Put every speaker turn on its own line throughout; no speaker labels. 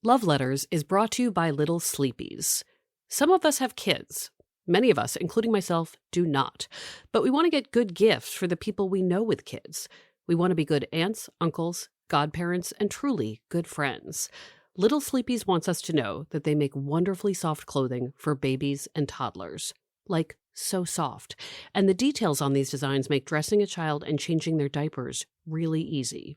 Love Letters is brought to you by Little Sleepies. Some of us have kids. Many of us, including myself, do not. But we want to get good gifts for the people we know with kids. We want to be good aunts, uncles, godparents, and truly good friends. Little Sleepies wants us to know that they make wonderfully soft clothing for babies and toddlers. Like, so soft. And the details on these designs make dressing a child and changing their diapers really easy.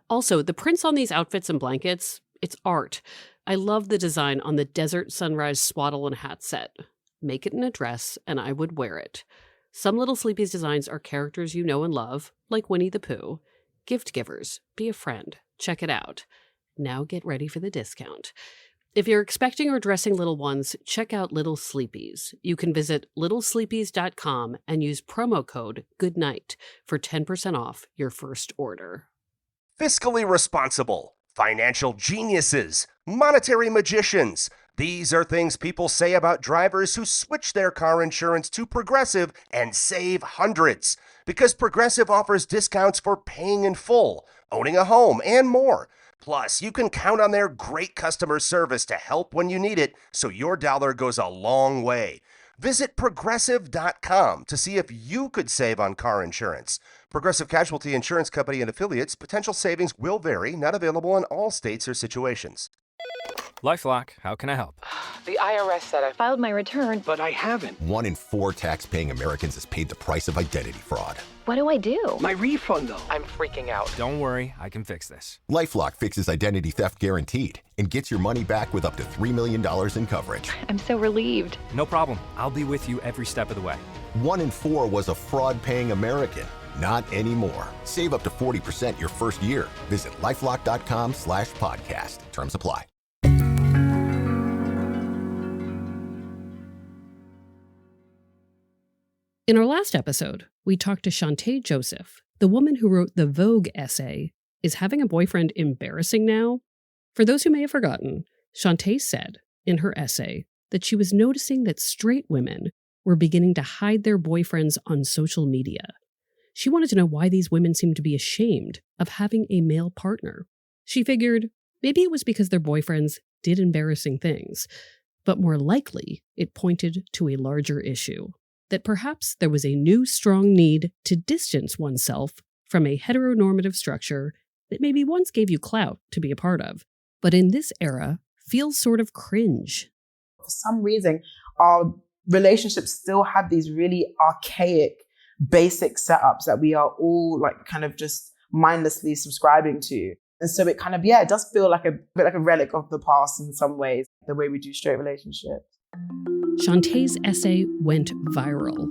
Also, the prints on these outfits and blankets, it's art. I love the design on the Desert Sunrise swaddle and hat set. Make it in a dress, and I would wear it. Some Little Sleepies designs are characters you know and love, like Winnie the Pooh. Gift givers, be a friend. Check it out. Now get ready for the discount. If you're expecting or dressing little ones, check out Little Sleepies. You can visit littlesleepies.com and use promo code GOODNIGHT for 10% off your first order.
Fiscally responsible, financial geniuses, monetary magicians. These are things people say about drivers who switch their car insurance to Progressive and save hundreds. Because Progressive offers discounts for paying in full, owning a home, and more. Plus, you can count on their great customer service to help when you need it, so your dollar goes a long way. Visit Progressive.com to see if you could save on car insurance. Progressive Casualty Insurance Company and Affiliates. Potential savings will vary. Not available in all states or situations.
LifeLock, how can I help?
The IRS said I filed my return,
but I haven't.
1 in 4 tax-paying Americans has paid the price of identity fraud.
What do I do?
My refund, though.
I'm freaking out.
Don't worry, I can fix this.
LifeLock fixes identity theft guaranteed and gets your money back with up to $3 million in coverage.
I'm so relieved.
No problem. I'll be with you every step of the way.
1 in 4 was a fraud-paying American. Not anymore. Save up to 40% your first year. Visit LifeLock.com/podcast. Terms apply.
In our last episode, we talked to Shantae Joseph, the woman who wrote the Vogue essay, Is Having a Boyfriend Embarrassing Now? For those who may have forgotten, Shantae said in her essay that she was noticing that straight women were beginning to hide their boyfriends on social media. She wanted to know why these women seemed to be ashamed of having a male partner. She figured maybe it was because their boyfriends did embarrassing things, but more likely it pointed to a larger issue. That perhaps there was a new strong need to distance oneself from a heteronormative structure that maybe once gave you clout to be a part of, but in this era feels sort of cringe.
For some reason, our relationships still have these really archaic, basic setups that we are all like kind of just mindlessly subscribing to. And so it kind of, it does feel like a bit like a relic of the past in some ways, the way we do straight relationships.
Shantae's essay went viral.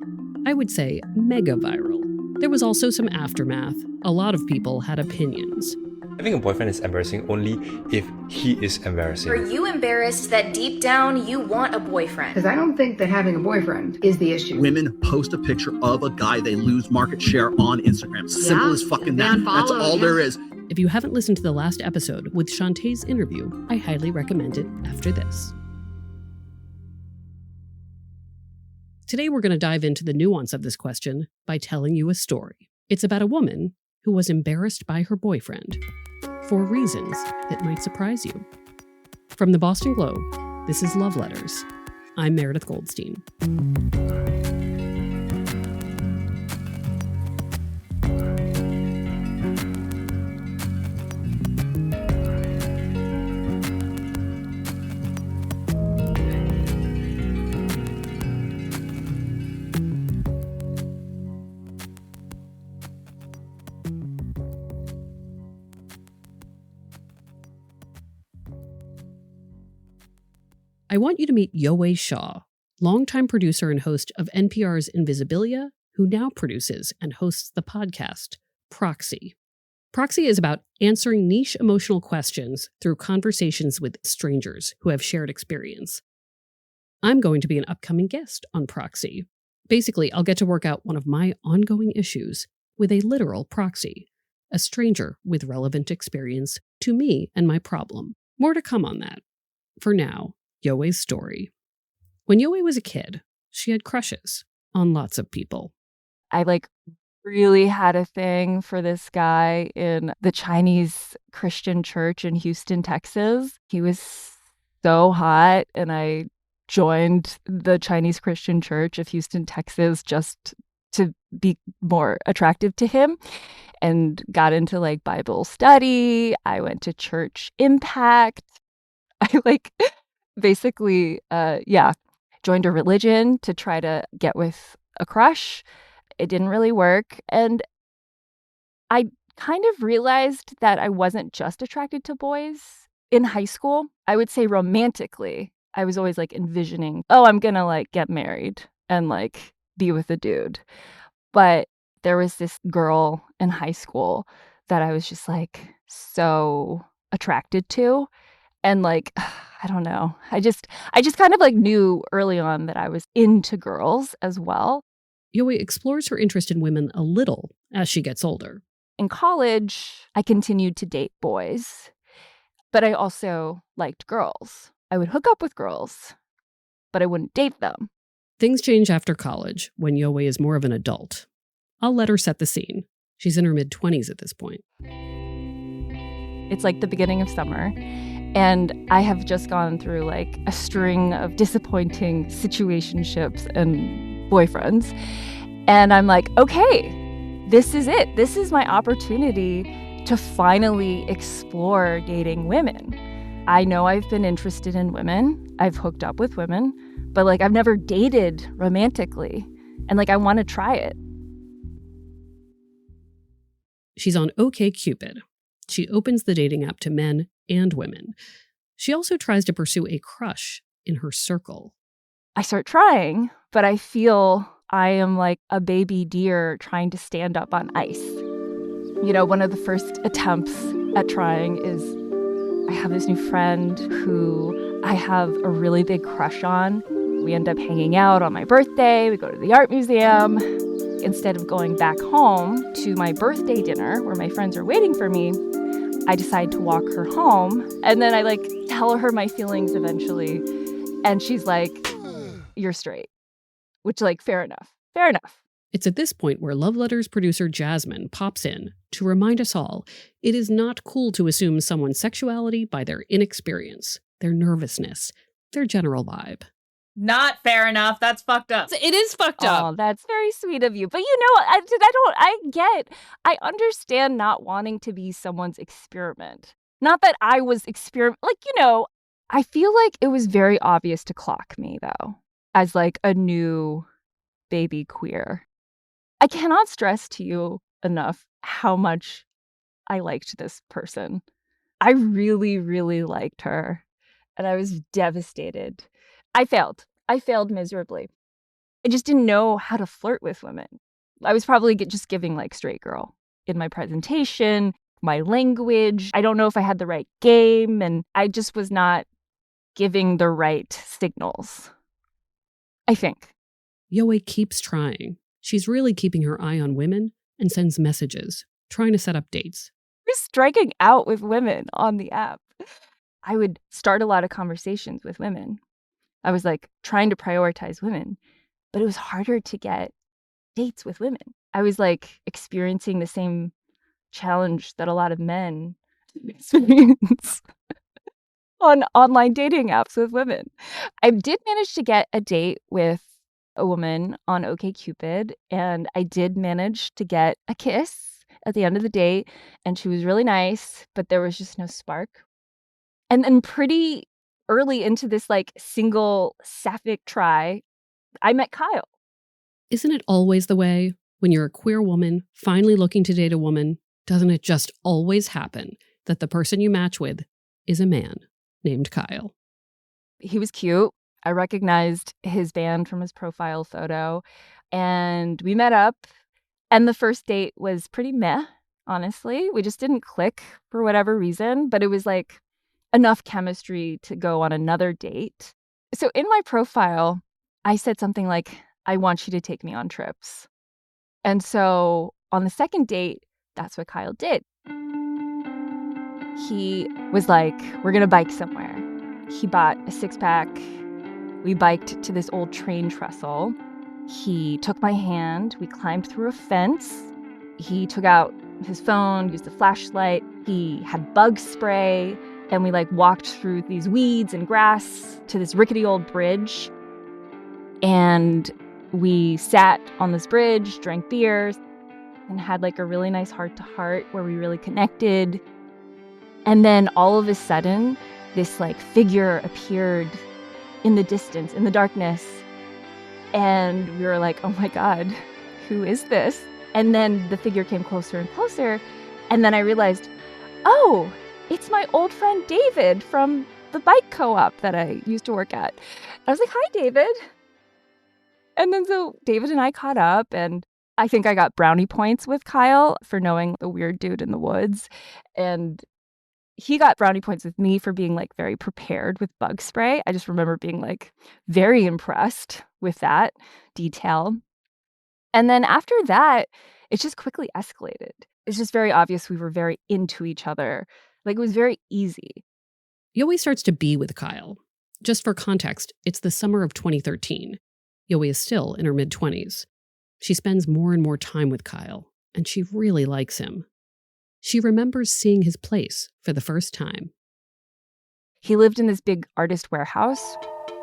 I would say mega viral. There was also some aftermath. A lot of people had opinions.
Having a boyfriend is embarrassing only if he is embarrassing.
Are you embarrassed that deep down you want a boyfriend?
Because I don't think that having a boyfriend is the issue.
Women post a picture of a guy, they lose market share on Instagram. Simple as fucking that. That's all there is.
If you haven't listened to the last episode with Shantae's interview, I highly recommend it after this. Today, we're going to dive into the nuance of this question by telling you a story. It's about a woman who was embarrassed by her boyfriend for reasons that might surprise you. From the Boston Globe, this is Love Letters. I'm Meredith Goldstein. I want you to meet Yowei Shaw, longtime producer and host of NPR's Invisibilia, who now produces and hosts the podcast Proxy. Proxy is about answering niche emotional questions through conversations with strangers who have shared experience. I'm going to be an upcoming guest on Proxy. Basically, I'll get to work out one of my ongoing issues with a literal proxy, a stranger with relevant experience to me and my problem. More to come on that. For now, Yowei's story. When Yowei was a kid, she had crushes on lots of people.
I
really had a thing for this guy in the Chinese Christian church in Houston, Texas. He was so hot, and I joined the Chinese Christian church of Houston, Texas, just to be more attractive to him, and got into like Bible study. I went to Church Impact. I basically, joined a religion to try to get with a crush. It didn't really work. And I kind of realized that I wasn't just attracted to boys. In high school, I would say romantically, I was always like envisioning, oh, I'm going to like get married and like be with a dude. But there was this girl in high school that I was just like so attracted to. And like, I don't know. I just kind of like knew early on that I was into girls as well.
Yowei explores her interest in women a little as she gets older.
In college, I continued to date boys, but I also liked girls. I would hook up with girls, but I wouldn't date them.
Things change after college when Yowei is more of an adult. I'll let her set the scene. She's in her mid-20s at this point.
It's like the beginning of summer, and I have just gone through like a string of disappointing situationships and boyfriends. And I'm like, okay, this is it. This is my opportunity to finally explore dating women. I know I've been interested in women. I've hooked up with women, but like I've never dated romantically. And like I want to try it.
She's on OkCupid. She opens the dating app to men and women. She also tries to pursue a crush in her circle.
I start trying, but I feel I am like a baby deer trying to stand up on ice. You know, one of the first attempts at trying is I have this new friend who I have a really big crush on. We end up hanging out on my birthday. We go to the art museum. Instead of going back home to my birthday dinner where my friends are waiting for me, I decide to walk her home. And then I like tell her my feelings eventually. And she's like, you're straight. Which, like, fair enough. Fair enough.
It's at this point where Love Letters producer Jasmine pops in to remind us all it is not cool to assume someone's sexuality by their inexperience, their nervousness, their general vibe.
Not fair enough. That's fucked up.
It is fucked up.
Oh, that's very sweet of you. But you know, I understand not wanting to be someone's experiment. Not that I was I feel like it was very obvious to clock me, though, as like a new baby queer. I cannot stress to you enough how much I liked this person. I really, really liked her, and I was devastated. I failed miserably. I just didn't know how to flirt with women. I was probably just giving like straight girl in my presentation, my language. I don't know if I had the right game, and I just was not giving the right signals, I think.
Yowei keeps trying. She's really keeping her eye on women and sends messages, trying to set up dates.
We're striking out with women on the app. I would start a lot of conversations with women. I was like trying to prioritize women, but it was harder to get dates with women. I was like experiencing the same challenge that a lot of men experience on online dating apps with women. I did manage to get a date with a woman on OkCupid, and I did manage to get a kiss at the end of the date, and she was really nice, but there was just no spark. And then pretty early into this like single sapphic try, I met Kyle.
Isn't it always the way? When you're a queer woman finally looking to date a woman, doesn't it just always happen that the person you match with is a man named Kyle?
He was cute. I recognized his band from his profile photo, and we met up, and the first date was pretty meh, honestly. We just didn't click for whatever reason, but it was like enough chemistry to go on another date. So in my profile, I said something like, I want you to take me on trips. And so on the second date, that's what Kyle did. He was like, we're going to bike somewhere. He bought a 6-pack. We biked to this old train trestle. He took my hand. We climbed through a fence. He took out his phone, used a flashlight. He had bug spray. And we walked through these weeds and grass to this rickety old bridge. And we sat on this bridge, drank beers, and had a really nice heart-to-heart where we really connected. And then all of a sudden, this figure appeared in the distance, in the darkness. And we were like, oh my God, who is this? And then the figure came closer and closer. And then I realized, oh, it's my old friend David from the bike co-op that I used to work at. I was like, hi, David. And then so David and I caught up, and I think I got brownie points with Kyle for knowing the weird dude in the woods. And he got brownie points with me for being very prepared with bug spray. I just remember being very impressed with that detail. And then after that, it just quickly escalated. It's just very obvious we were very into each other. It was very easy.
Yowei starts to be with Kyle. Just for context, it's the summer of 2013. Yowei is still in her mid-20s. She spends more and more time with Kyle, and she really likes him. She remembers seeing his place for the first time.
He lived in this big artist warehouse,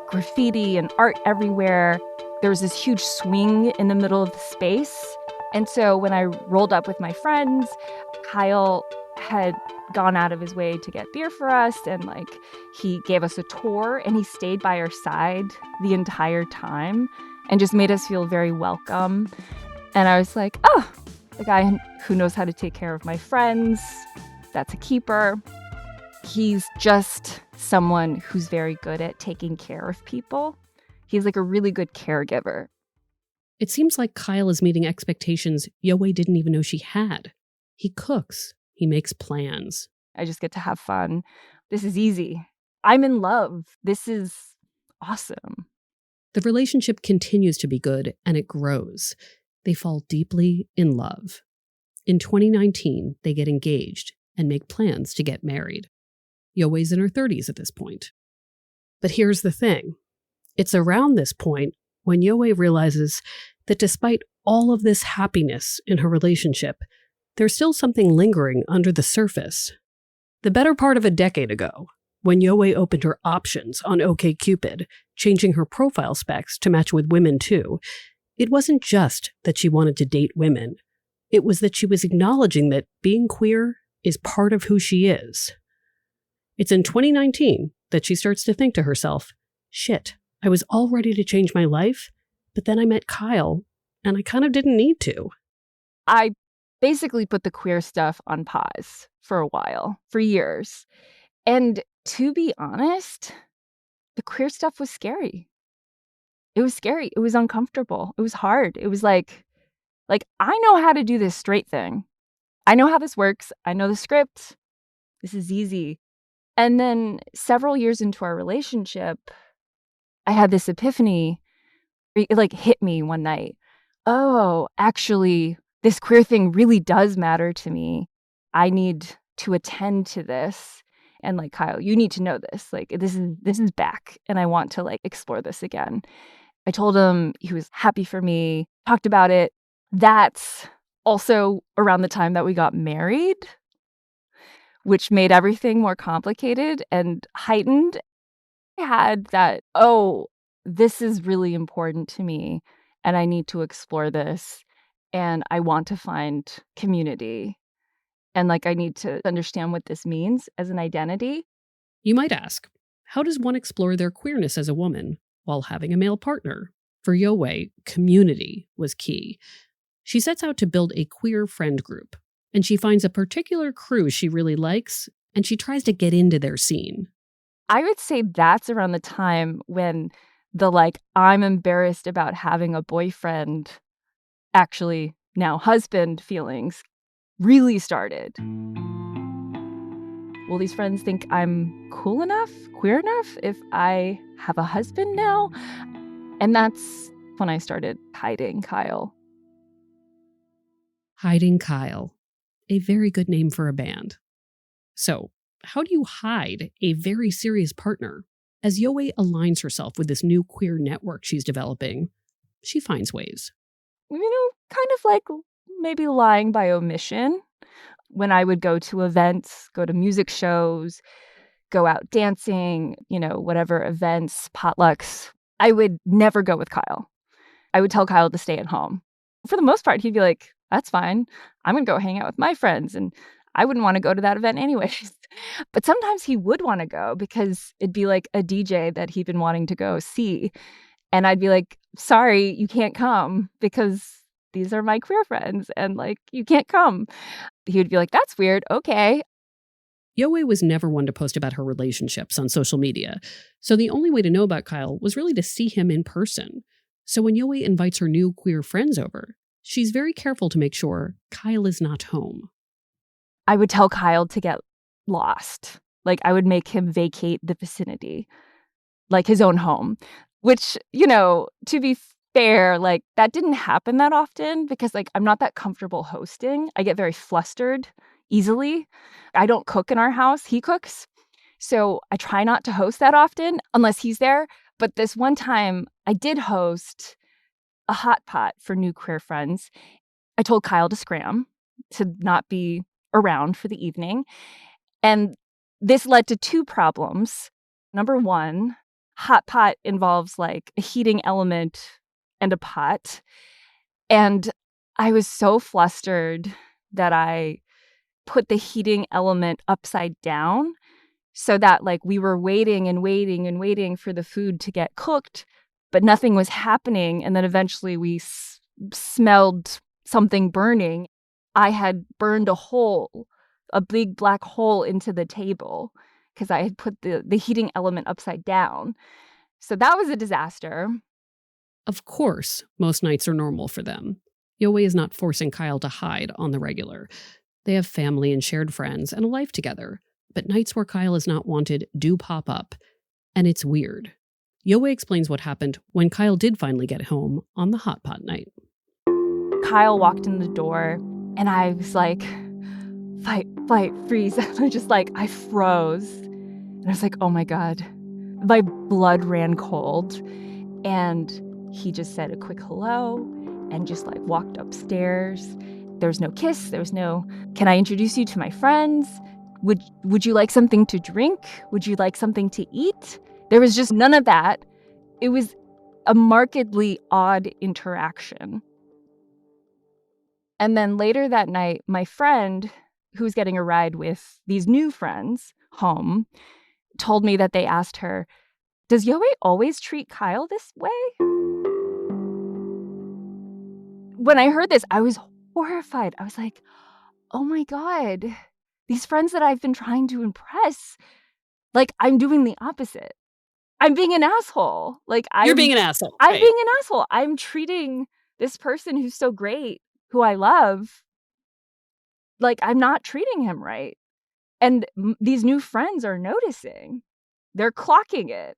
graffiti and art everywhere. There was this huge swing in the middle of the space. And so when I rolled up with my friends, Kyle had gone out of his way to get beer for us, and he gave us a tour, and he stayed by our side the entire time and just made us feel very welcome. And I was like, oh, the guy who knows how to take care of my friends, that's a keeper. He's just someone who's very good at taking care of people. He's a really good caregiver.
It seems like Kyle is meeting expectations Yowei didn't even know she had. He cooks. He makes plans.
I just get to have fun. This is easy. I'm in love. This is awesome.
The relationship continues to be good, and it grows. They fall deeply in love. In 2019, they get engaged and make plans to get married. Yowei's in her 30s at this point. But here's the thing. It's around this point when Yowei realizes that despite all of this happiness in her relationship, there's still something lingering under the surface. The better part of a decade ago, when Yowei opened her options on OkCupid, changing her profile specs to match with women too, it wasn't just that she wanted to date women. It was that she was acknowledging that being queer is part of who she is. It's in 2019 that she starts to think to herself, shit, I was all ready to change my life, but then I met Kyle, and I kind of didn't need to.
I basically put the queer stuff on pause for a while, for years. And to be honest, the queer stuff was scary. It was scary. It was uncomfortable. It was hard. It was like I know how to do this straight thing. I know how this works. I know the script. This is easy. And then several years into our relationship, I had this epiphany. It hit me one night. Oh, actually, this queer thing really does matter to me. I need to attend to this. And Kyle, you need to know this. This is back, and I want to explore this again. I told him. He was happy for me, talked about it. That's also around the time that we got married, which made everything more complicated and heightened. I had that, oh, this is really important to me, and I need to explore this, and I want to find community. And I need to understand what this means as an identity.
You might ask, how does one explore their queerness as a woman while having a male partner? For Yowei, community was key. She sets out to build a queer friend group, and she finds a particular crew she really likes, and she tries to get into their scene.
I would say that's around the time when the I'm embarrassed about having a boyfriend, actually now husband feelings really started. Will these friends think I'm cool enough, queer enough if I have a husband now? And that's when I started hiding Kyle.
Hiding Kyle. A very good name for a band. So, how do you hide a very serious partner? As Yowei aligns herself with this new queer network she's developing, she finds ways.
Kind of maybe lying by omission. When I would go to events, go to music shows, go out dancing, whatever events, potlucks, I would never go with Kyle. I would tell Kyle to stay at home. For the most part, he'd be like, that's fine. I'm going to go hang out with my friends. And I wouldn't want to go to that event anyways. But sometimes he would want to go because it'd be like a DJ that he'd been wanting to go see. And I'd be like, sorry, you can't come because these are my queer friends and like, you can't come. He would be like, that's weird. Okay.
Yowei was never one to post about her relationships on social media. So the only way to know about Kyle was really to see him in person. So when Yowei invites her new queer friends over, she's very careful to make sure Kyle is not home.
I would tell Kyle to get lost. Like I would make him vacate the vicinity, like his own home, which, to be fair, like that didn't happen that often because like I'm not that comfortable hosting. I get very flustered easily. I don't cook in our house. He cooks. So I try not to host that often unless he's there. But this one time I did host a hot pot for new queer friends. I told Kyle to scram, to not be around for the evening. And this led to two problems. Number one, hot pot involves like a heating element and a pot. And I was so flustered that I put the heating element upside down so that like we were waiting and waiting and waiting for the food to get cooked, but nothing was happening. And then eventually we smelled something burning. I had burned a big black hole into the table because I had put the heating element upside down. So that was a disaster.
Of course, most nights are normal for them. Yowei is not forcing Kyle to hide on the regular. They have family and shared friends and a life together. But nights where Kyle is not wanted do pop up. And it's weird. Yowei explains what happened when Kyle did finally get home on the hot pot night.
Kyle walked in the door and I was like, fight, flight, freeze. I froze. And I was like, oh my God. My blood ran cold. And he just said a quick hello and just like walked upstairs. There was no kiss. There was no, can I introduce you to my friends? Would you like something to drink? Would you like something to eat? There was just none of that. It was a markedly odd interaction. And then later that night, my friend, who was getting a ride with these new friends home, told me that they asked her, does Yowei always treat Kyle this way? When I heard this, I was horrified. I was like, oh my God, these friends that I've been trying to impress, like I'm doing the opposite. I'm being an asshole.
You're being an asshole.
I'm
right.
being an asshole. I'm treating this person who's so great, who I love, like I'm not treating him right. And these new friends are noticing. They're clocking it.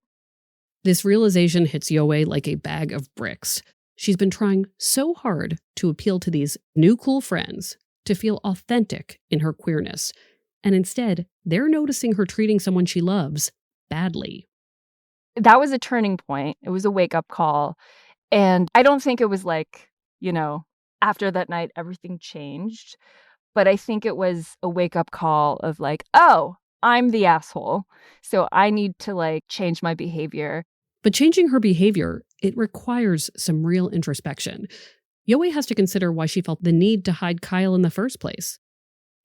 This realization hits Yowei like a bag of bricks. She's been trying so hard to appeal to these new cool friends, to feel authentic in her queerness. And instead, they're noticing her treating someone she loves badly.
That was a turning point. It was a wake-up call. And I don't think it was like, after that night, everything changed. But I think it was a wake-up call of like, oh, I'm the asshole. So I need to like change my behavior.
But changing her behavior, it requires some real introspection. Yowei has to consider why she felt the need to hide Kyle in the first place.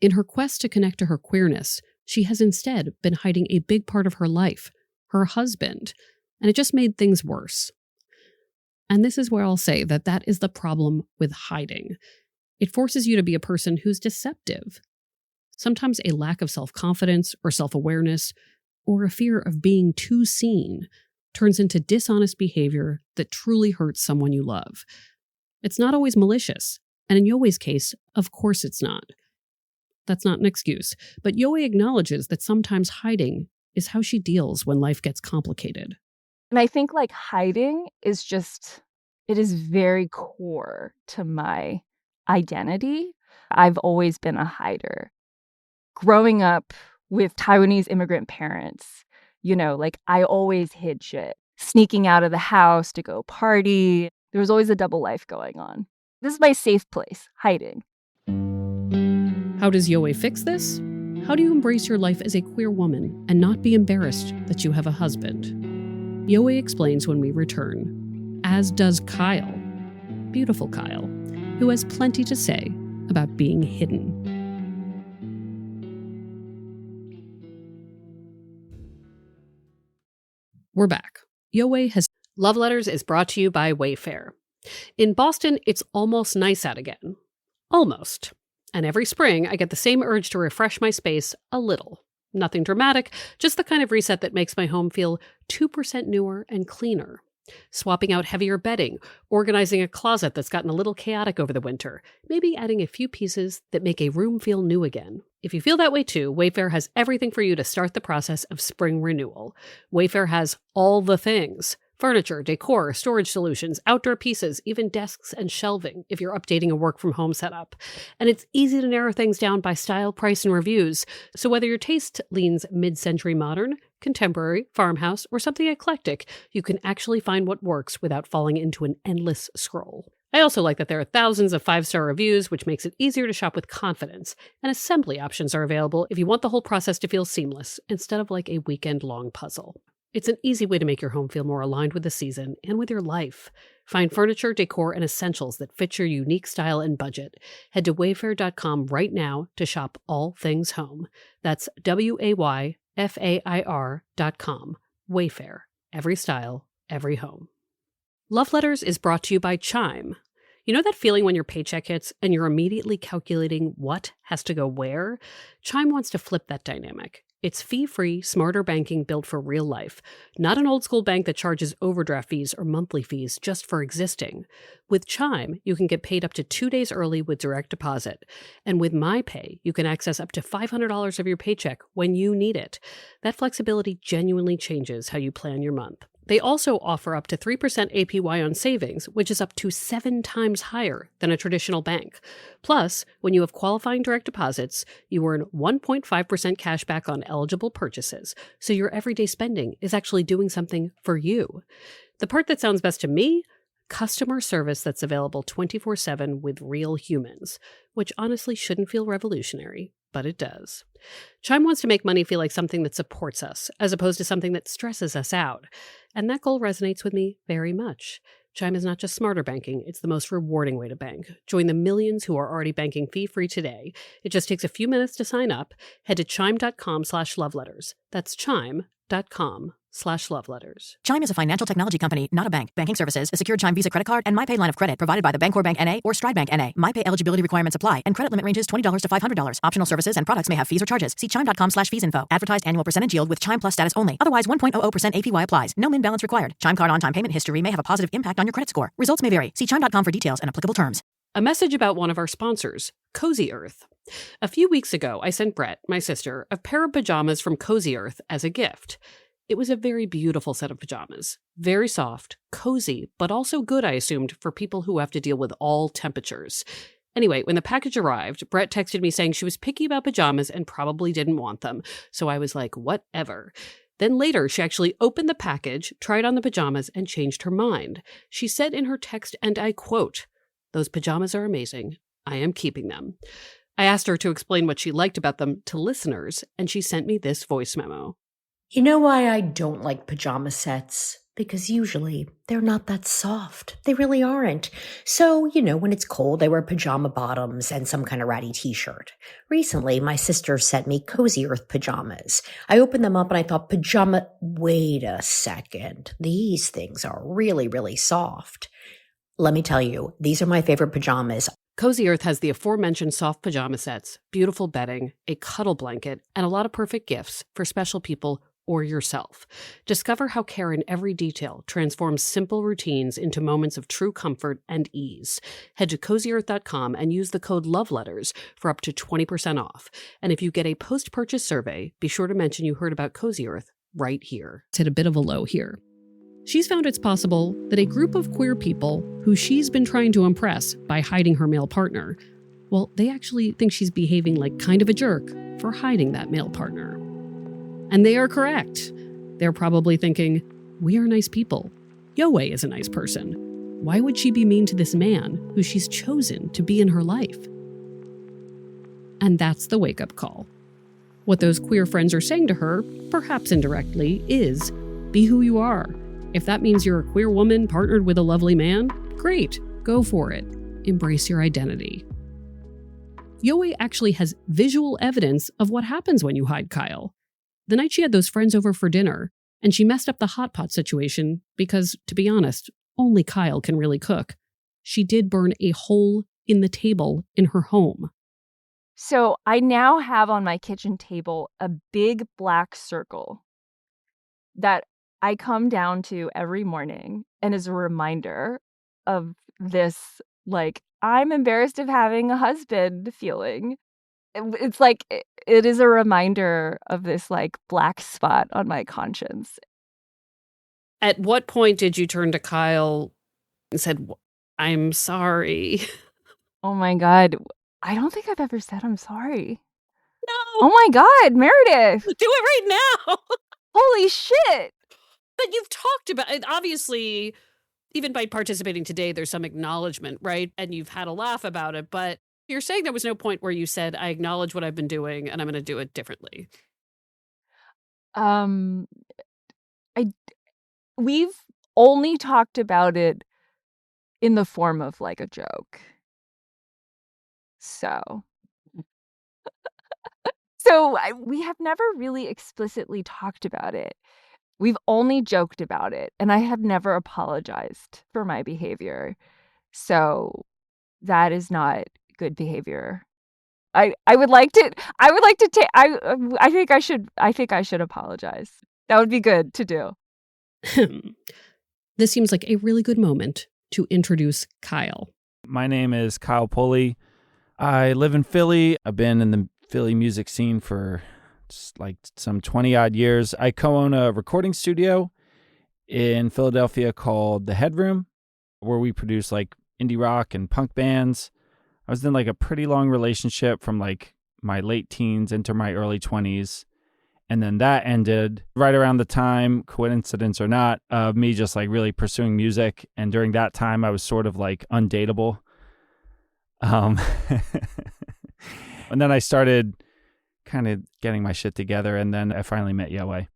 In her quest to connect to her queerness, she has instead been hiding a big part of her life, her husband, and it just made things worse. And this is where I'll say that is the problem with hiding. It forces you to be a person who's deceptive. Sometimes a lack of self-confidence or self-awareness, or a fear of being too seen, turns into dishonest behavior that truly hurts someone you love. It's not always malicious, and in Yowei's case, of course it's not. That's not an excuse, but Yowei acknowledges that sometimes hiding is how she deals when life gets complicated.
And I think like hiding is it is very core to my identity. I've always been a hider. Growing up with Taiwanese immigrant parents, I always hid shit. Sneaking out of the house to go party. There was always a double life going on. This is my safe place, hiding.
How does Yowei fix this? How do you embrace your life as a queer woman and not be embarrassed that you have a husband? Yowei explains when we return, as does Kyle, beautiful Kyle, who has plenty to say about being hidden. We're back. Yowei has... Love Letters is brought to you by Wayfair. In Boston, it's almost nice out again. Almost. And every spring, I get the same urge to refresh my space a little. Nothing dramatic, just the kind of reset that makes my home feel 2% newer and cleaner. Swapping out heavier bedding, organizing a closet that's gotten a little chaotic over the winter, maybe adding a few pieces that make a room feel new again. If you feel that way too, Wayfair has everything for you to start the process of spring renewal. Wayfair has all the things. Furniture, decor, storage solutions, outdoor pieces, even desks and shelving if you're updating a work-from-home setup. And it's easy to narrow things down by style, price, and reviews. So whether your taste leans mid-century modern, contemporary, farmhouse, or something eclectic, you can actually find what works without falling into an endless scroll. I also like that there are thousands of 5-star reviews, which makes it easier to shop with confidence. And assembly options are available if you want the whole process to feel seamless, instead of like a weekend-long puzzle. It's an easy way to make your home feel more aligned with the season and with your life. Find furniture, decor, and essentials that fit your unique style and budget. Head to wayfair.com right now to shop all things home. That's WAYFAIR.com. Wayfair. Every style, every home. Love Letters is brought to you by Chime. You know that feeling when your paycheck hits and you're immediately calculating what has to go where? Chime wants to flip that dynamic. It's fee-free, smarter banking built for real life, not an old-school bank that charges overdraft fees or monthly fees just for existing. With Chime, you can get paid up to 2 days early with direct deposit. And with MyPay, you can access up to $500 of your paycheck when you need it. That flexibility genuinely changes how you plan your month. They also offer up to 3% APY on savings, which is up to 7 times higher than a traditional bank. Plus, when you have qualifying direct deposits, you earn 1.5% cash back on eligible purchases, so your everyday spending is actually doing something for you. The part that sounds best to me? Customer service that's available 24/7 with real humans, which honestly shouldn't feel revolutionary, but it does. Chime wants to make money feel like something that supports us, as opposed to something that stresses us out. And that goal resonates with me very much. Chime is not just smarter banking, it's the most rewarding way to bank. Join the millions who are already banking fee-free today. It just takes a few minutes to sign up. Head to chime.com/loveletters. That's chime.com/loveletters.
Chime is a financial technology company, not a bank. Banking services, a secured Chime Visa credit card, and MyPay line of credit provided by the Bancorp Bank N.A. or Stride Bank N.A. MyPay eligibility requirements apply, and credit limit ranges $20 to $500. Optional services and products may have fees or charges. See chime.com/fees info. Advertised annual percentage yield with Chime Plus status only. Otherwise, 1.00% APY applies. No min balance required. Chime card on-time payment history may have a positive impact on your credit score. Results may vary. See chime.com for details and applicable terms.
A message about one of our sponsors, Cozy Earth. A few weeks ago, I sent Brett, my sister, a pair of pajamas from Cozy Earth as a gift. It was a very beautiful set of pajamas. Very soft, cozy, but also good, I assumed, for people who have to deal with all temperatures. Anyway, when the package arrived, Brett texted me saying she was picky about pajamas and probably didn't want them. So I was like, whatever. Then later, she actually opened the package, tried on the pajamas, and changed her mind. She said in her text, and I quote, "Those pajamas are amazing. I am keeping them." I asked her to explain what she liked about them to listeners, and she sent me this voice memo.
You know why I don't like pajama sets? Because usually they're not that soft. They really aren't. So, when it's cold, I wear pajama bottoms and some kind of ratty t-shirt. Recently, my sister sent me Cozy Earth pajamas. I opened them up and I thought, wait a second. These things are really, really soft. Let me tell you, these are my favorite pajamas.
Cozy Earth has the aforementioned soft pajama sets, beautiful bedding, a cuddle blanket, and a lot of perfect gifts for special people or yourself. Discover how care in every detail transforms simple routines into moments of true comfort and ease. Head to CozyEarth.com and use the code LOVELETTERS for up to 20% off. And if you get a post-purchase survey, be sure to mention you heard about Cozy Earth right here. It's hit a bit of a low here. She's found it's possible that a group of queer people who she's been trying to impress by hiding her male partner, well, they actually think she's behaving like kind of a jerk for hiding that male partner. And they are correct. They're probably thinking, we are nice people. Yowei is a nice person. Why would she be mean to this man who she's chosen to be in her life? And that's the wake-up call. What those queer friends are saying to her, perhaps indirectly, is be who you are. If that means you're a queer woman partnered with a lovely man, great, go for it. Embrace your identity. Yowei actually has visual evidence of what happens when you hide Kyle. The night she had those friends over for dinner, and she messed up the hot pot situation because, to be honest, only Kyle can really cook. She did burn a hole in the table in her home.
So I now have on my kitchen table a big black circle that I come down to every morning and is a reminder of this, like, I'm embarrassed of having a husband feeling. It's like, it is a reminder of this, like, black spot on my conscience.
At what point did you turn to Kyle and said, I'm sorry?
Oh my God. I don't think I've ever said I'm sorry.
No.
Oh my God, Meredith.
Do it right now.
Holy shit.
But you've talked about it. Obviously, even by participating today, there's some acknowledgement, right? And you've had a laugh about it. But you're saying there was no point where you said, I acknowledge what I've been doing and I'm going to do it differently.
We've only talked about it in the form of like a joke. So we have never really explicitly talked about it. We've only joked about it, and I have never apologized for my behavior. So that is not good behavior. I think I should apologize. That would be good to do.
This seems like a really good moment to introduce Kyle.
My name is Kyle Pulley. I live in Philly. I've been in the Philly music scene for like some 20 odd years. I co-own a recording studio in Philadelphia called The Headroom, where we produce like indie rock and punk bands. I was in like a pretty long relationship from like my late teens into my early 20s. And then that ended right around the time, coincidence or not, of me just like really pursuing music. And during that time, I was sort of like undateable. And then I started kind of getting my shit together, and then I finally met Yowei.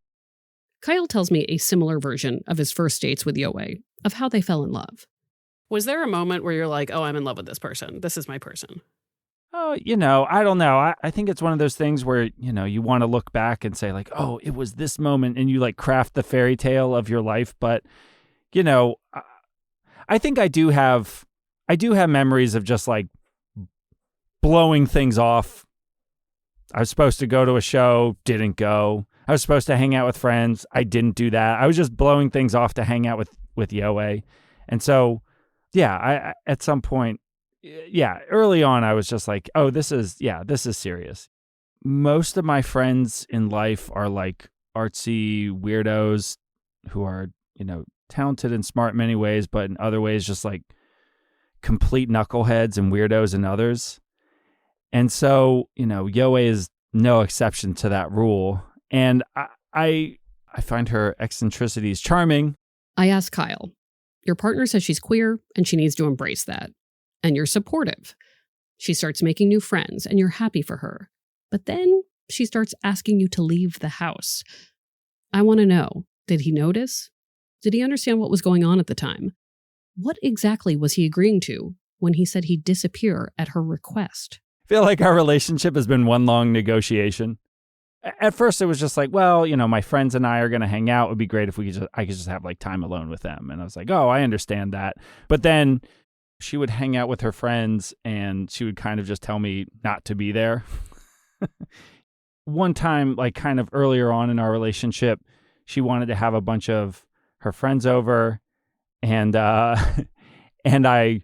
Kyle tells me a similar version of his first dates with Yowei, of how they fell in love. Was there a moment where you're like, oh, I'm in love with this person. This is my person?
Oh, I don't know. I think it's one of those things where, you want to look back and say like, oh, it was this moment, and you like craft the fairy tale of your life. But, I think I do have memories of just like blowing things off. I was supposed to go to a show, didn't go. I was supposed to hang out with friends. I didn't do that. I was just blowing things off to hang out with Yowei. And so, yeah, I at some point, early on, I was just like, oh, this is serious. Most of my friends in life are like artsy weirdos who are, talented and smart in many ways, but in other ways, just like complete knuckleheads and weirdos in others. And so, Yowei is no exception to that rule. And I find her eccentricities charming.
I asked Kyle, your partner says she's queer and she needs to embrace that. And you're supportive. She starts making new friends and you're happy for her. But then she starts asking you to leave the house. I want to know, did he notice? Did he understand what was going on at the time? What exactly was he agreeing to when he said he'd disappear at her request?
I feel like our relationship has been one long negotiation. At first, it was just like, well, my friends and I are going to hang out. It would be great if I could just have like time alone with them. And I was like, oh, I understand that. But then she would hang out with her friends and she would kind of just tell me not to be there. One time, like kind of earlier on in our relationship, she wanted to have a bunch of her friends over, and I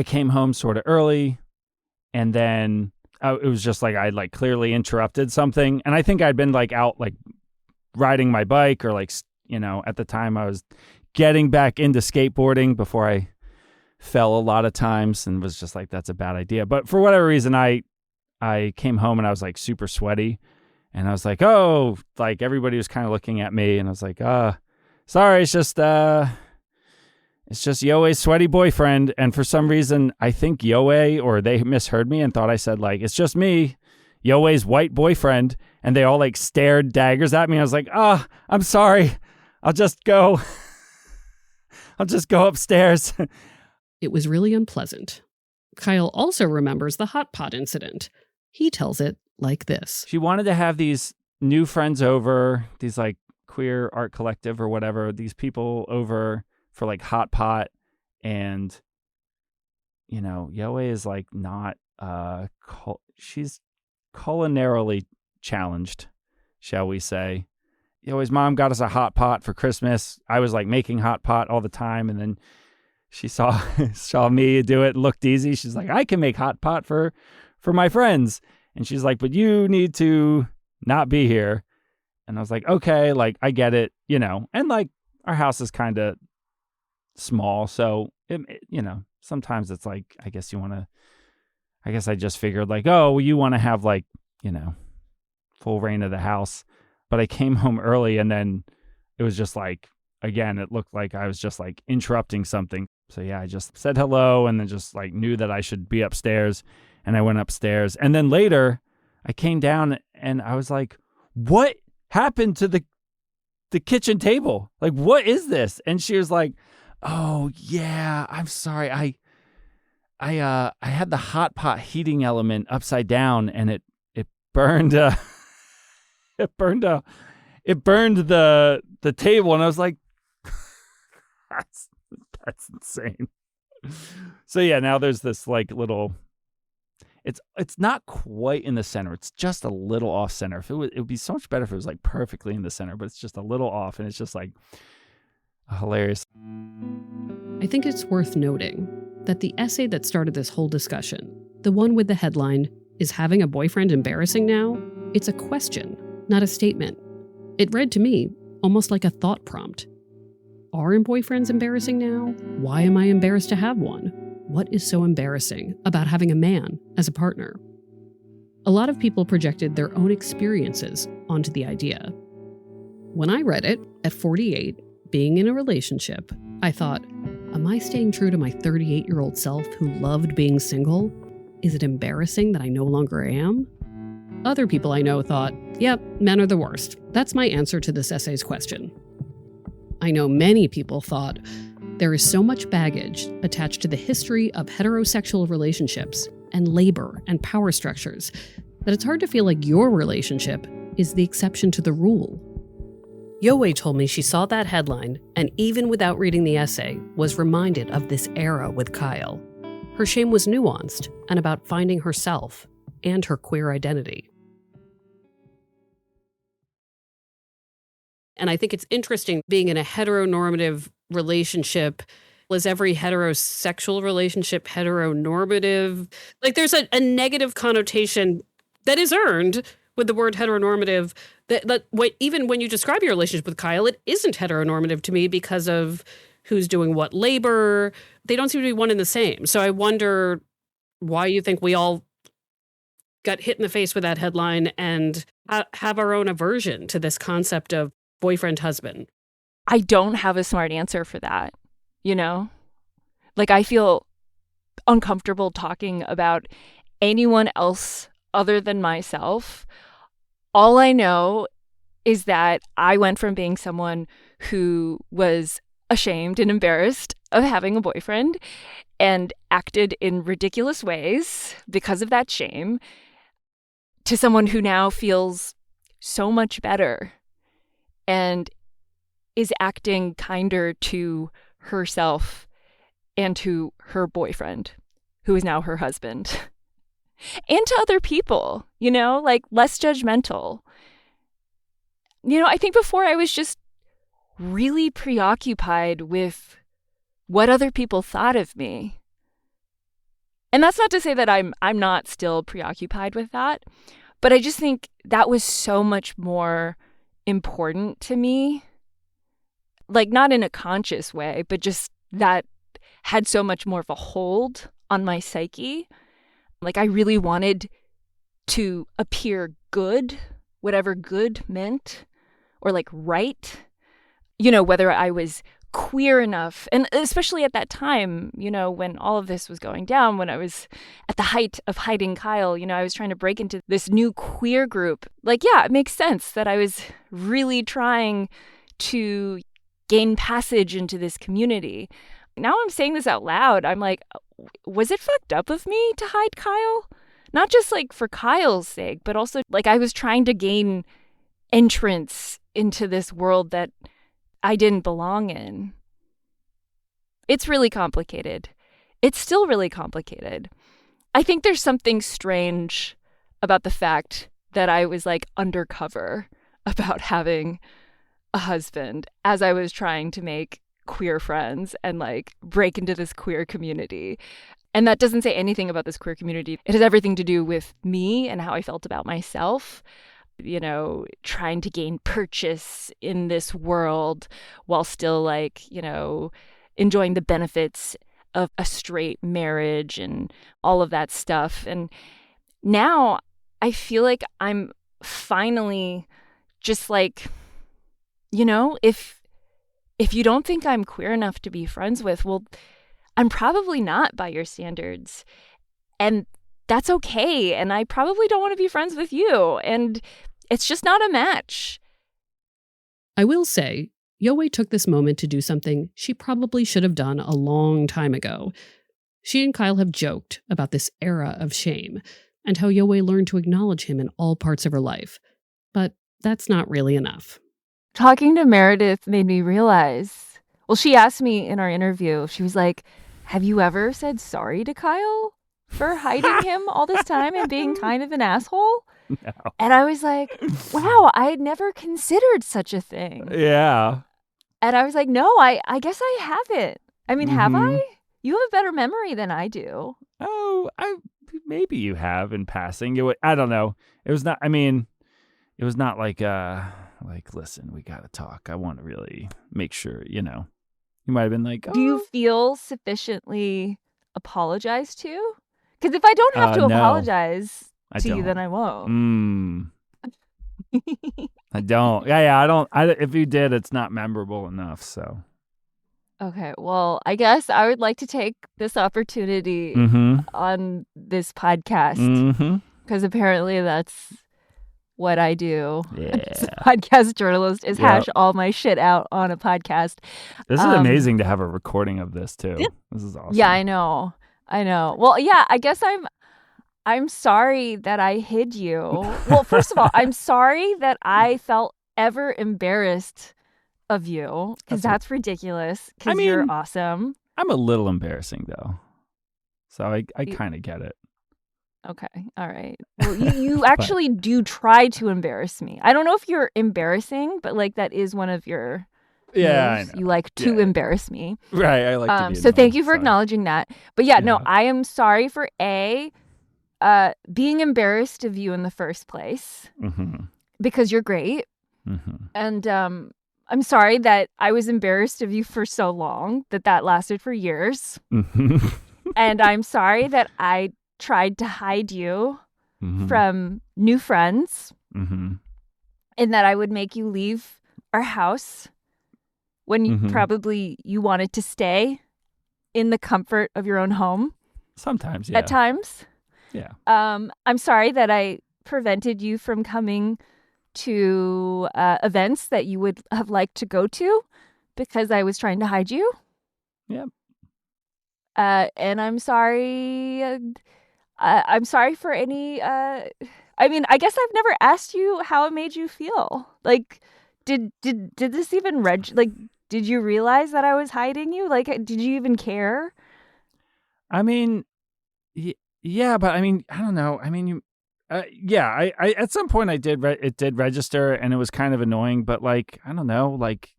came home sort of early, and then it was just like I'd like clearly interrupted something, and I think I'd been like out like riding my bike, or like at the time I was getting back into skateboarding before I fell a lot of times, and was just like, that's a bad idea. But for whatever reason, I came home and I was like super sweaty, and I was like, oh, like everybody was kind of looking at me, and I was like, sorry, it's just It's just Yowei's sweaty boyfriend. And for some reason, I think Yowei, or they misheard me and thought I said, like, it's just me, Yowei's white boyfriend. And they all like stared daggers at me. I was like, I'm sorry. I'll just go upstairs.
It was really unpleasant. Kyle also remembers the hot pot incident. He tells it like this.
She wanted to have these new friends over, these like queer art collective or whatever, these people over for like hot pot. And, you know, Yowei is like not, she's culinarily challenged, shall we say. Yowei's mom got us a hot pot for Christmas. I was like making hot pot all the time. And then she saw me do it. It looked easy. She's like, I can make hot pot for my friends. And she's like, but you need to not be here. And I was like, okay, like I get it, you know, and like our house is kind of small. So, you know, sometimes it's like, I guess I just figured like, oh, well, you want to have like, you know, full reign of the house. But I came home early and then it was just like, again, it looked like I was just like interrupting something. So yeah, I just said hello and then just like knew that I should be upstairs. And I went upstairs. And then later I came down and I was like, what happened to the kitchen table? Like, what is this? And she was like, oh yeah, I'm sorry. I had the hot pot heating element upside down and it burned it burned the table. And I was like, that's insane. So yeah, now there's this like little, it's not quite in the center. It's just a little off center. It would be so much better if it was like perfectly in the center, but it's just a little off and it's just like hilarious.
I think it's worth noting that the essay that started this whole discussion, the one with the headline, "Is having a boyfriend embarrassing now?" It's a question, not a statement. It read to me almost like a thought prompt. Are boyfriends embarrassing now? Why am I embarrassed to have one? What is so embarrassing about having a man as a partner? A lot of people projected their own experiences onto the idea. When I read it, at 48, being in a relationship, I thought, am I staying true to my 38-year-old self who loved being single? Is it embarrassing that I no longer am? Other people I know thought, yep, men are the worst. That's my answer to this essay's question. I know many people thought, there is so much baggage attached to the history of heterosexual relationships and labor and power structures that it's hard to feel like your relationship is the exception to the rule. Yowei told me she saw that headline and even without reading the essay was reminded of this era with Kyle. Her shame was nuanced and about finding herself and her queer identity. And I think it's interesting being in a heteronormative relationship. Is every heterosexual relationship heteronormative? Like there's a negative connotation that is earned with the word heteronormative that even when you describe your relationship with Kyle, it isn't heteronormative to me because of who's doing what labor. They don't seem to be one and the same. So I wonder why you think we all got hit in the face with that headline and have our own aversion to this concept of boyfriend, husband.
I don't have a smart answer for that, you know? Like, I feel uncomfortable talking about anyone else other than myself. All I know is that I went from being someone who was ashamed and embarrassed of having a boyfriend and acted in ridiculous ways because of that shame to someone who now feels so much better and is acting kinder to herself and to her boyfriend, who is now her husband, and to other people, you know, like less judgmental. You know, I think before I was just really preoccupied with what other people thought of me. And that's not to say that I'm not still preoccupied with that, but I just think that was so much more important to me. Like, not in a conscious way, but just that had so much more of a hold on my psyche. Like, I really wanted to appear good, whatever good meant, or like right. You know, whether I was queer enough. And especially at that time, when all of this was going down, when I was at the height of hiding Kyle, I was trying to break into this new queer group. Like, yeah, it makes sense that I was really trying to gain passage into this community. Now I'm saying this out loud. I'm like, was it fucked up of me to hide Kyle? Not just like for Kyle's sake, but also like I was trying to gain entrance into this world that I didn't belong in. It's really complicated. It's still really complicated. I think there's something strange about the fact that I was like undercover about having a husband as I was trying to make queer friends and like break into this queer community. And that doesn't say anything about this queer community. It has everything to do with me and how I felt about myself, trying to gain purchase in this world while still like, enjoying the benefits of a straight marriage and all of that stuff. And now I feel like I'm finally just like, if you don't think I'm queer enough to be friends with, well, I'm probably not by your standards. And that's okay. And I probably don't want to be friends with you. And it's just not a match.
I will say, Yowei took this moment to do something she probably should have done a long time ago. She and Kyle have joked about this era of shame and how Yowei learned to acknowledge him in all parts of her life. But that's not really enough.
Talking to Meredith made me realize, well, she asked me in our interview, she was like, have you ever said sorry to Kyle for hiding him all this time and being kind of an asshole?
No.
And I was like, wow, I had never considered such a thing.
Yeah.
And I was like, no, I guess I haven't. I mean, have I? You have a better memory than I do.
Oh, maybe you have in passing. I don't know. It was not, it was not like, listen, we got to talk. I want to really make sure, you might have been like, oh.
Do you feel sufficiently apologized to? Because if I don't have to apologize to you, then I won't.
I don't. Yeah, I don't. If you did, it's not memorable enough, so.
Okay, well, I guess I would like to take this opportunity on this podcast because apparently that's what I do.
Yeah.
As a podcast journalist is hash all my shit out on a podcast.
This is amazing to have a recording of this too.
Yeah.
This is awesome.
Yeah, I know. Well, yeah, I guess I'm sorry that I hid you. Well, first of all, I'm sorry that I felt ever embarrassed of you because that's ridiculous because you're awesome.
I'm a little embarrassing though. So I kind of get it.
Okay. All right. Well, you actually do try to embarrass me. I don't know if you're embarrassing, but like that is one of your moves.
I know.
You like to embarrass me.
Right. I like to be
so thank you for acknowledging that. But no, I am sorry for being embarrassed of you in the first place because you're great. And I'm sorry that I was embarrassed of you for so long, that lasted for years. And I'm sorry that I tried to hide you from new friends and that I would make you leave our house when you probably you wanted to stay in the comfort of your own home.
Sometimes, yeah.
At times.
Yeah.
I'm sorry that I prevented you from coming to events that you would have liked to go to because I was trying to hide you.
Yep.
And I'm sorry. I'm sorry for any. I mean, I guess I've never asked you how it made you feel. Like, did this even did you realize that I was hiding you? Like, did you even care?
I mean, yeah, but I mean, I don't know. I mean, I at some point it did register and it was kind of annoying, but like, I don't know, like,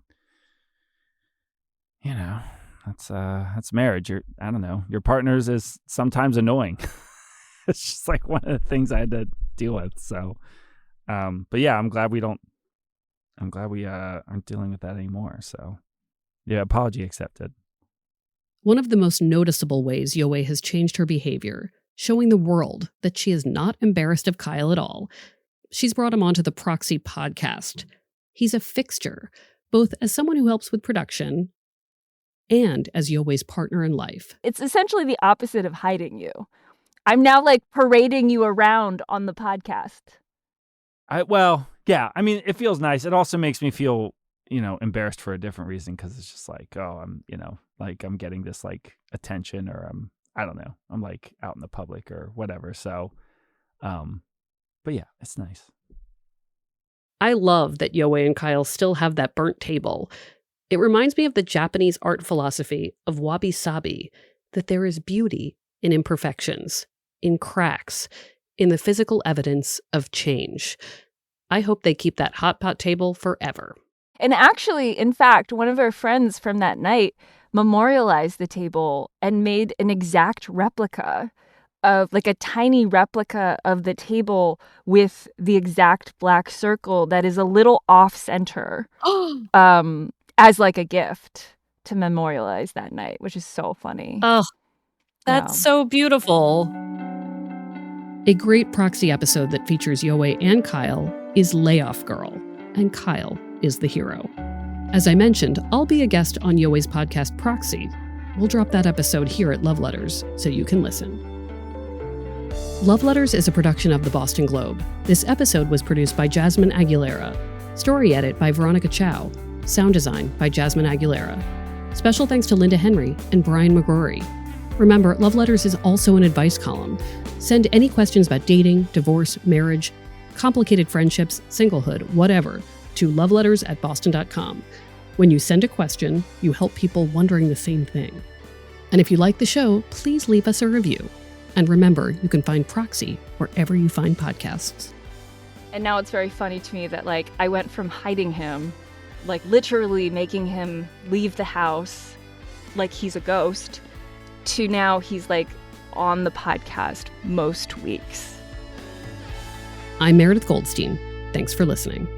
that's marriage. I don't know. Your partner's is sometimes annoying. It's just like one of the things I had to deal with. So, but yeah, I'm glad we aren't dealing with that anymore. So yeah, apology accepted.
One of the most noticeable ways Yowei has changed her behavior, showing the world that she is not embarrassed of Kyle at all. She's brought him onto the Proxy podcast. He's a fixture, both as someone who helps with production and as Yowei's partner in life.
It's essentially the opposite of hiding you. I'm now like parading you around on the podcast.
Yeah. I mean, it feels nice. It also makes me feel, embarrassed for a different reason, because it's just like, oh, I'm getting this like attention, or I don't know, I'm like out in the public or whatever. So, but yeah, it's nice.
I love that Yowei and Kyle still have that burnt table. It reminds me of the Japanese art philosophy of wabi-sabi, that there is beauty in imperfections, in cracks, in the physical evidence of change. I hope they keep that hot pot table forever.
And actually, in fact, one of our friends from that night memorialized the table and made an exact replica of, like, a tiny replica of the table with the exact black circle that is a little off center as like a gift to memorialize that night, which is so funny.
Oh, that's so beautiful. A great Proxy episode that features Yowei and Kyle is Layoff Girl, and Kyle is the hero. As I mentioned, I'll be a guest on Yowei's podcast Proxy. We'll drop that episode here at Love Letters so you can listen. Love Letters is a production of the Boston Globe. This episode was produced by Jasmine Aguilera. Story edit by Veronica Chow. Sound design by Jasmine Aguilera. Special thanks to Linda Henry and Brian McGrory. Remember, Love Letters is also an advice column. Send any questions about dating, divorce, marriage, complicated friendships, singlehood, whatever, to loveletters@boston.com. When you send a question, you help people wondering the same thing. And if you like the show, please leave us a review. And remember, you can find Proxy wherever you find podcasts.
And now it's very funny to me that, like, I went from hiding him, like literally making him leave the house like he's a ghost, to now he's like on the podcast most weeks.
I'm Meredith Goldstein. Thanks for listening.